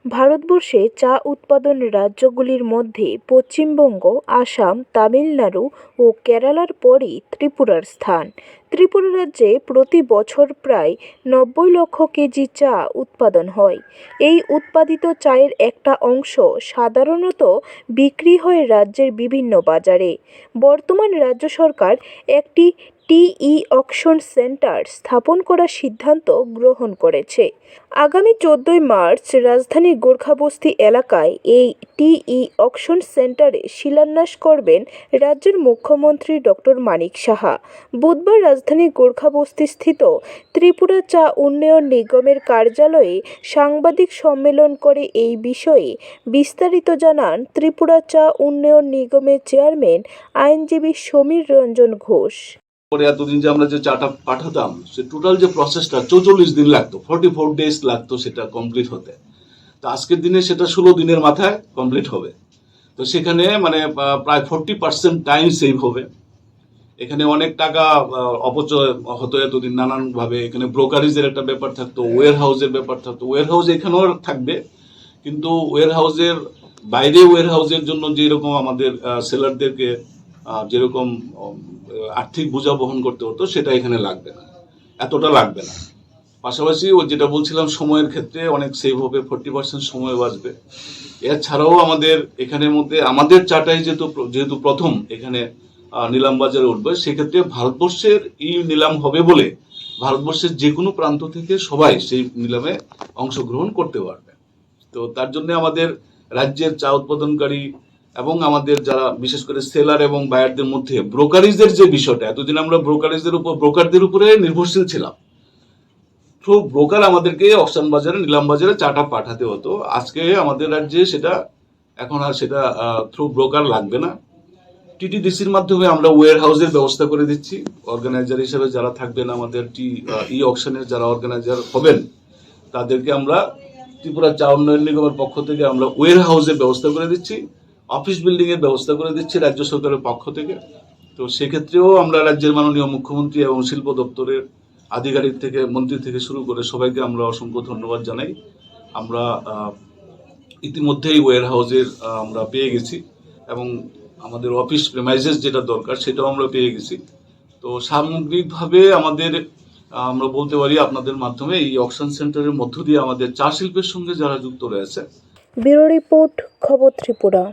ভারতবর্ষে চা উৎপাদন রাজ্যগুলির মধ্যে পশ্চিমবঙ্গ, আসাম, তামিলনাড়ু ও কেরালার পরই ত্রিপুরার স্থান। ত্রিপুরা রাজ্যে প্রতি বছর প্রায় 90 লক্ষ কেজি চা উৎপাদন হয়। এই উৎপাদিত চায়ের একটা অংশ সাধারণত বিক্রি হয় রাজ্যের বিভিন্ন বাজারে। বর্তমান রাজ্য সরকার একটি টি অকশন সেন্টার স্থাপন করার সিদ্ধান্ত গ্রহণ করেছে। আগামী 14 মার্চ রাজধানীর গোর্খাবস্তি এলাকায় এই টি অকশন সেন্টারে শিলান্যাস করবেন রাজ্যের মুখ্যমন্ত্রী ডক্টর মানিক সাহা। বুধবার রাজধানীর গোর্খাবস্তিস্থিত ত্রিপুরা চা উন্নয়ন নিগমের কার্যালয়ে সাংবাদিক সম্মেলন করে এই বিষয়ে বিস্তারিত জানান ত্রিপুরা চা উন্নয়ন নিগমের চেয়ারম্যান আইনজীবী সমীর রঞ্জন ঘোষ। এতদিন যে আমরা যে চাটা পাঠাতাম, সে টোটাল যে প্রসেসটা 44 দিন লাগতো, 44 ডেজ লাগতো সেটা কমপ্লিট হতে। তো আজকের দিনে সেটা 16 দিনের মাথায় কমপ্লিট হবে। তো সেখানে মানে প্রায় 40% টাইম সেভ হবে। এখানে অনেক টাকা অপচয় হতো এতদিন নানানভাবে। এখানে ব্রোকারেজের একটা ব্যাপার থাকতো, ওয়ার হাউসের ব্যাপার থাকতো। ওয়ার হাউস এখানেও থাকবে, কিন্তু ওয়ার হাউসের বাইরে ওয়ার হাউসের জন্য যেরকম আমাদের সেলারদেরকে যেরকম আর্থিক বোঝা বহন করতে হতো, সেটা এখানে লাগবে না, এতটা লাগবে না। পাশাপাশি ওই যেটা বলছিলাম, সময়ের ক্ষেত্রে অনেক সেভ হবে, 40% সময় বাঁচবে। এছাড়াও আমাদের এখানের মধ্যে আমাদের চাটাই যেহেতু প্রথম এখানে নিলাম বাজারে উঠবে, সেক্ষেত্রে ভারতবর্ষের এই নিলাম হবে বলে ভারতবর্ষের যে কোনো প্রান্ত থেকে সবাই সেই নিলামে অংশগ্রহণ করতে পারবে। তো তার জন্য আমাদের রাজ্যের চা উৎপাদনকারী এবং আমাদের যারা বিশেষ করে সেলার এবং বায়ারদের মধ্যে ব্রোকারেজের যে বিষয়টা, এতদিন আমরা ব্রোকারদের উপরে নির্ভরশীল ছিলাম। থ্রু ব্রোকার আমাদেরকে অকশন বাজারে, নিলাম বাজারে চাটা পাঠাতে হতো। আজকে আমাদের রাজ্যে সেটা এখন আর সেটা থ্রু ব্রোকার লাগবে না। টিটিডিসির মাধ্যমে আমরা ওয়ার হাউসের ব্যবস্থা করে দিচ্ছি। অর্গানাইজার হিসেবে যারা থাকবেন, আমাদের অকশনের যারা অর্গানাইজার হবেন, তাদেরকে আমরা ত্রিপুরা চা উন্নয়ন নিগমের পক্ষ থেকে আমরা ওয়ার হাউসের ব্যবস্থা করে দিচ্ছি, অফিস বিল্ডিং এর ব্যবস্থা করে দিচ্ছি রাজ্য সরকারের পক্ষ থেকে। তো সেক্ষেত্রেও আমরা রাজ্যের মাননীয় মুখ্যমন্ত্রী এবং শিল্প দপ্তরের আধিকারিক থেকে, মন্ত্রী থেকে শুরু করে সবাইকে আমরা অসংখ্য ধন্যবাদ জানাই। আমরা ইতিমধ্যেই ওয়ার হাউসের আমরা পেয়ে গেছি এবং আমাদের অফিস প্রেমাইসেস যেটা দরকার সেটাও আমরা পেয়ে গেছি। তো সামগ্রিকভাবে আমাদের আমরা বলতে পারি আপনাদের মাধ্যমে এই অকশন সেন্টারের মধ্য দিয়ে আমাদের চা শিল্পের সঙ্গে যারা যুক্ত রয়েছে। ব্যুরো রিপোর্ট, খবর ত্রিপুরা।